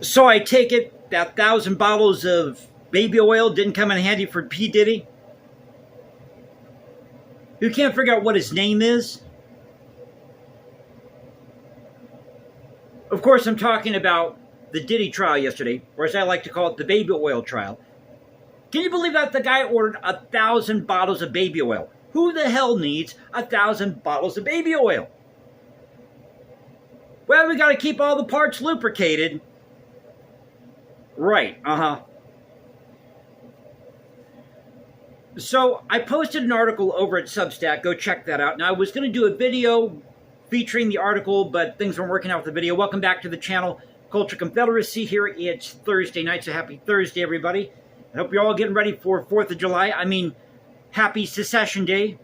So I take it that 1,000 bottles of baby oil didn't come in handy for P. Diddy? Who can't figure out what his name is? Of course, I'm talking about the Diddy trial yesterday, or as I like to call it, the baby oil trial. Can you believe that the guy ordered 1,000 bottles of baby oil? Who the hell needs 1,000 bottles of baby oil? Well, we got to keep all the parts lubricated. Right, So I posted an article over at Substack. Go check that out. Now, I was going to do a video featuring the article, but things weren't working out with the video. Welcome back to the channel, Culture Confederacy. Here it's Thursday night, so happy Thursday, everybody. I hope you're all getting ready for 4th of July. I mean, happy Secession Day,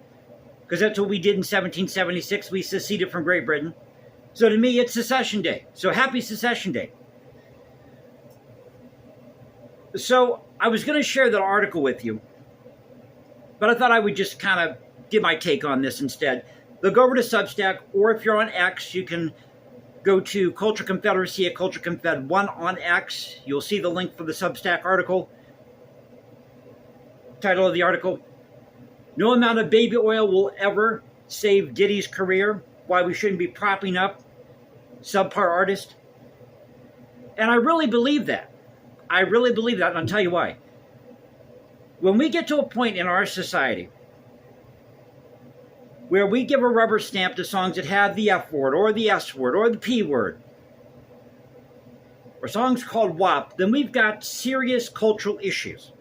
because that's what we did in 1776. We seceded from Great Britain. So to me, it's Secession Day. So happy Secession Day. So I was going to share that article with you, but I thought I would just kind of give my take on this instead. They'll go over to Substack, or if you're on X, you can go to Culture Confederacy at Culture Confed 1 on X. You'll see the link for the Substack article. Title of the article: No amount of baby oil will ever save Diddy's career. Why we shouldn't be propping up subpar artists. And I really believe that. I really believe that, and I'll tell you why. When we get to a point in our society where we give a rubber stamp to songs that have the F word or the S word or the P word, or songs called WAP, then we've got serious cultural issues.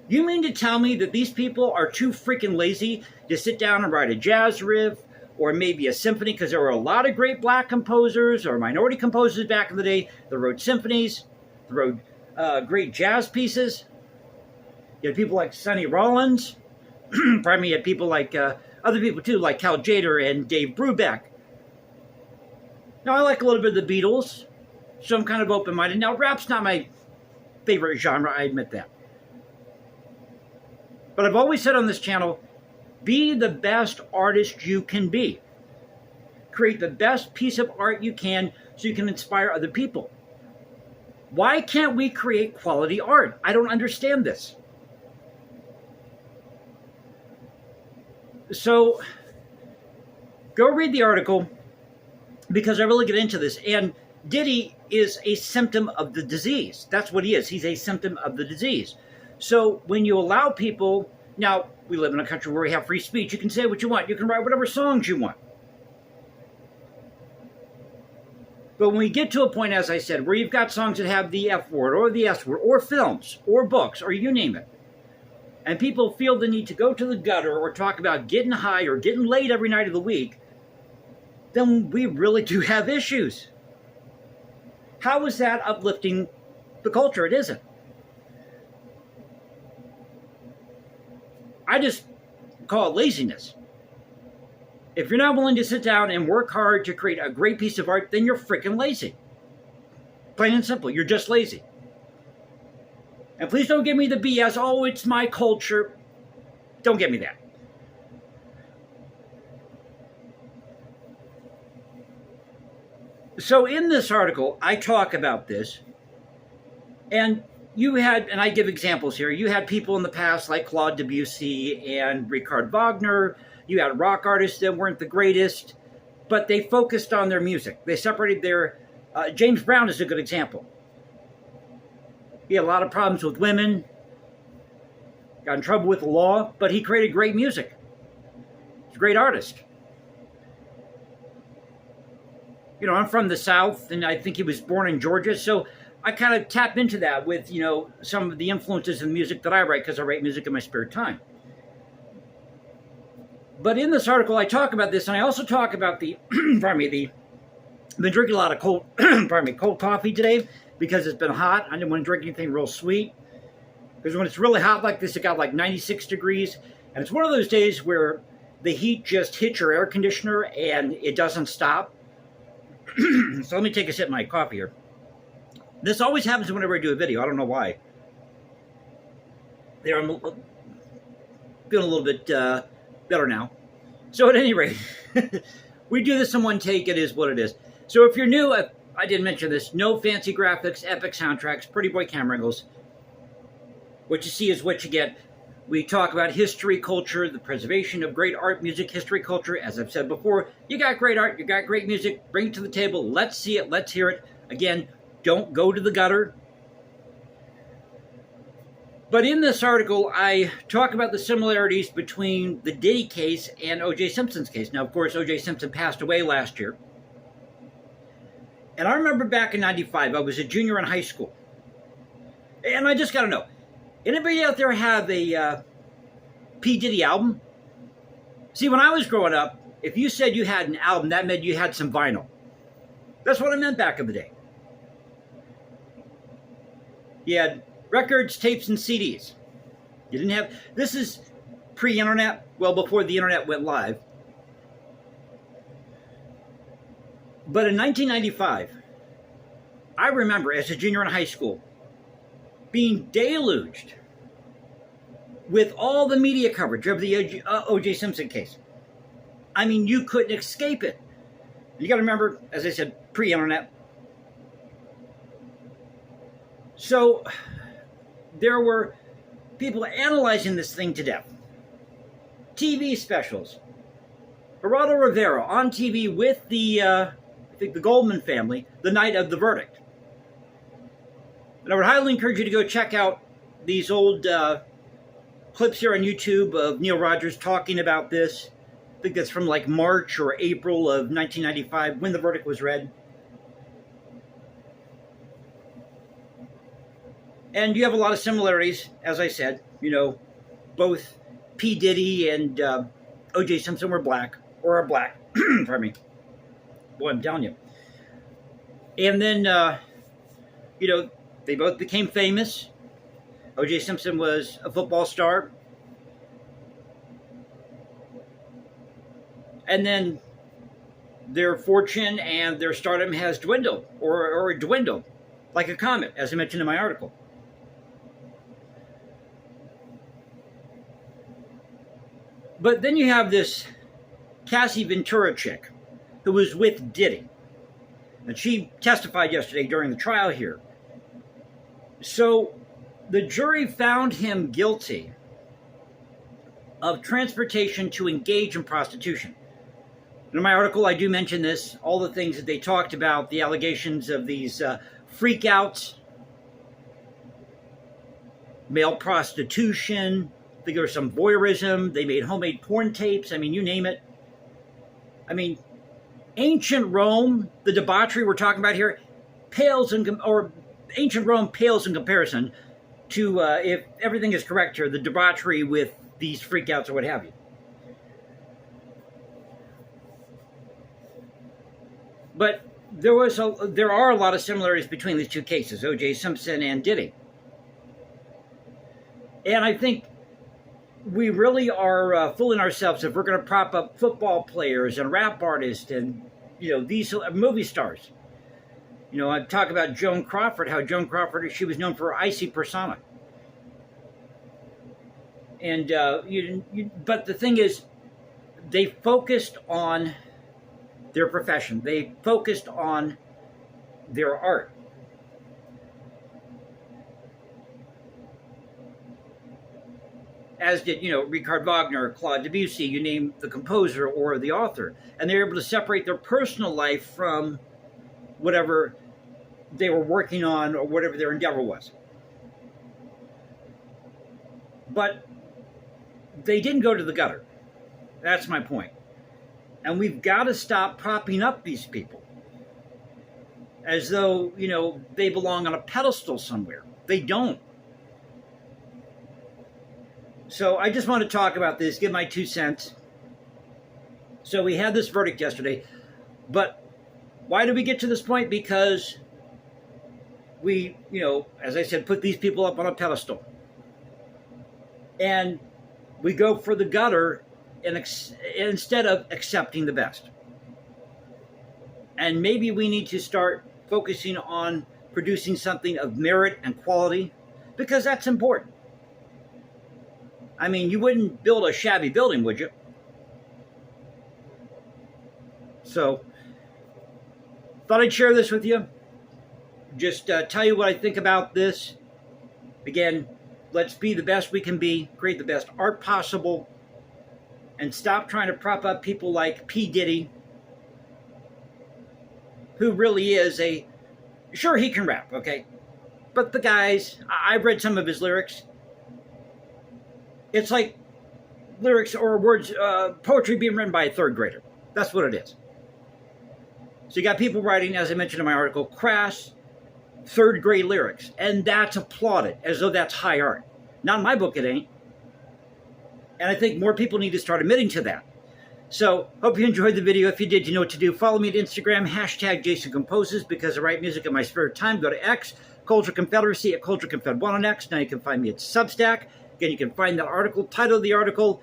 You mean to tell me that these people are too freaking lazy to sit down and write a jazz riff or maybe a symphony? Because there were a lot of great black composers or minority composers back in the day that wrote symphonies, that wrote great jazz pieces. You had people like Sonny Rollins. Pardon me, you had people like other people too, like Cal Tjader and Dave Brubeck. Now, I like a little bit of the Beatles, so I'm kind of open-minded. Now, rap's not my favorite genre, I admit that. But I've always said on this channel, be the best artist you can be. Create the best piece of art you can so you can inspire other people. Why can't we create quality art? I don't understand this. So, go read the article, because I really get into this. And Diddy is a symptom of the disease. That's what he is. He's a symptom of the disease. So when you allow people, now we live in a country where we have free speech. You can say what you want. You can write whatever songs you want. But when we get to a point, as I said, where you've got songs that have the F word or the S word or films or books or you name it, and people feel the need to go to the gutter or talk about getting high or getting laid every night of the week, then we really do have issues. How is that uplifting the culture? It isn't. I just call it laziness. If you're not willing to sit down and work hard to create a great piece of art, then you're freaking lazy. Plain and simple, you're just lazy. And please don't give me the BS, oh, it's my culture. Don't give me that. So in this article, I talk about this, and you had, and I give examples here, you had people in the past like Claude Debussy and Richard Wagner. You had rock artists that weren't the greatest, but they focused on their music. They separated their... James Brown is a good example. He had a lot of problems with women, got in trouble with the law, but he created great music. He's a great artist. You know, I'm from the South, and I think he was born in Georgia, so I kind of tap into that with, you know, some of the influences in music that I write, because I write music in my spare time. But in this article, I talk about this, and I also talk about the, pardon me, I've been drinking a lot of cold, pardon me, cold coffee today because it's been hot. I didn't want to drink anything real sweet. Because when it's really hot like this, it got like 96 degrees. And it's one of those days where the heat just hits your air conditioner and it doesn't stop. So let me take a sip of my coffee here. This always happens whenever I do a video. I don't know why. There, I'm feeling a little bit better now. So at any rate, we do this in one take. It is what it is. So if you're new, I did mention this. No fancy graphics, epic soundtracks, pretty boy camera angles. What you see is what you get. We talk about history, culture, the preservation of great art, music, history, culture. As I've said before, you got great art, you got great music, bring it to the table. Let's see it, let's hear it. Again, don't go to the gutter. But in this article, I talk about the similarities between the Diddy case and O.J. Simpson's case. Now, of course, O.J. Simpson passed away last year. And I remember back in 95, I was a junior in high school. And I just got to know, anybody out there have a P. Diddy album? See, when I was growing up, if you said you had an album, that meant you had some vinyl. That's what I meant back in the day. You had records, tapes, and CDs. You didn't have... This is pre-internet, well before the internet went live. But in 1995, I remember as a junior in high school being deluged with all the media coverage of the O.J. Simpson case. I mean, you couldn't escape it. You got to remember, as I said, pre-internet. So there were people analyzing this thing to death. TV specials. Geraldo Rivera on TV with the, I think the Goldman family, the night of the verdict. And I would highly encourage you to go check out these old clips here on YouTube of Neil Rogers talking about this. I think that's from like March or April of 1995 when the verdict was read. And you have a lot of similarities, as I said. You know, both P. Diddy and O.J. Simpson were black, or are black. Pardon me. Boy, I'm telling you. And then, you know, they both became famous. O.J. Simpson was a football star. And then their fortune and their stardom has dwindled, or dwindled, like a comet, as I mentioned in my article. But then you have this Cassie Ventura chick who was with Diddy. And she testified yesterday during the trial here. So the jury found him guilty of transportation to engage in prostitution. In my article, I do mention this, all the things that they talked about, the allegations of these freakouts, male prostitution. I think there was some voyeurism. They made homemade porn tapes. I mean, you name it. I mean, ancient Rome, the debauchery we're talking about here, pales in, or ancient Rome pales in comparison to, if everything is correct here, the debauchery with these freakouts or what have you. But there are a lot of similarities between these two cases, O.J. Simpson and Diddy. And I think we really are fooling ourselves if we're going to prop up football players and rap artists and, you know, these movie stars. You know, I talk about Joan Crawford, how Joan Crawford, she was known for her icy persona. And, but the thing is, they focused on their profession. They focused on their art. As did, you know, Richard Wagner, Claude Debussy, you name the composer or the author. And they were able to separate their personal life from whatever they were working on or whatever their endeavor was. But they didn't go to the gutter. That's my point. And we've got to stop propping up these people as though, you know, they belong on a pedestal somewhere. They don't. So I just want to talk about this, give my 2 cents. So we had this verdict yesterday. But why did we get to this point? Because we, you know, as I said, put these people up on a pedestal. And we go for the gutter instead of accepting the best. And maybe we need to start focusing on producing something of merit and quality, because that's important. I mean, you wouldn't build a shabby building, would you? So, thought I'd share this with you. Just tell you what I think about this. Again, let's be the best we can be, create the best art possible, and stop trying to prop up people like P. Diddy, who really is a... Sure, he can rap, okay? But the guys, I've read some of his lyrics. It's like lyrics or words, poetry being written by a third grader. That's what it is. So you got people writing, as I mentioned in my article, crass, third grade lyrics. And that's applauded, as though that's high art. Not in my book, it ain't. And I think more people need to start admitting to that. So, hope you enjoyed the video. If you did, you know what to do. Follow me at Instagram, hashtag Jason Composes, because I write music in my spare time. Go to X, Culture Confederacy, at Culture Confed1 on X. Now you can find me at Substack. Again, you can find that article, title of the article,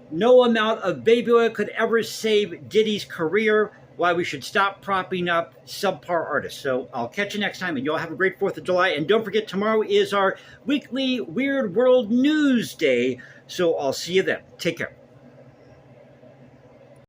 No Amount of Baby Oil Could Ever Save Diddy's Career, Why We Should Stop Propping Up Subpar Artists. So, I'll catch you next time, and y'all have a great 4th of July. And don't forget, tomorrow is our weekly Weird World News Day. So, I'll see you then. Take care.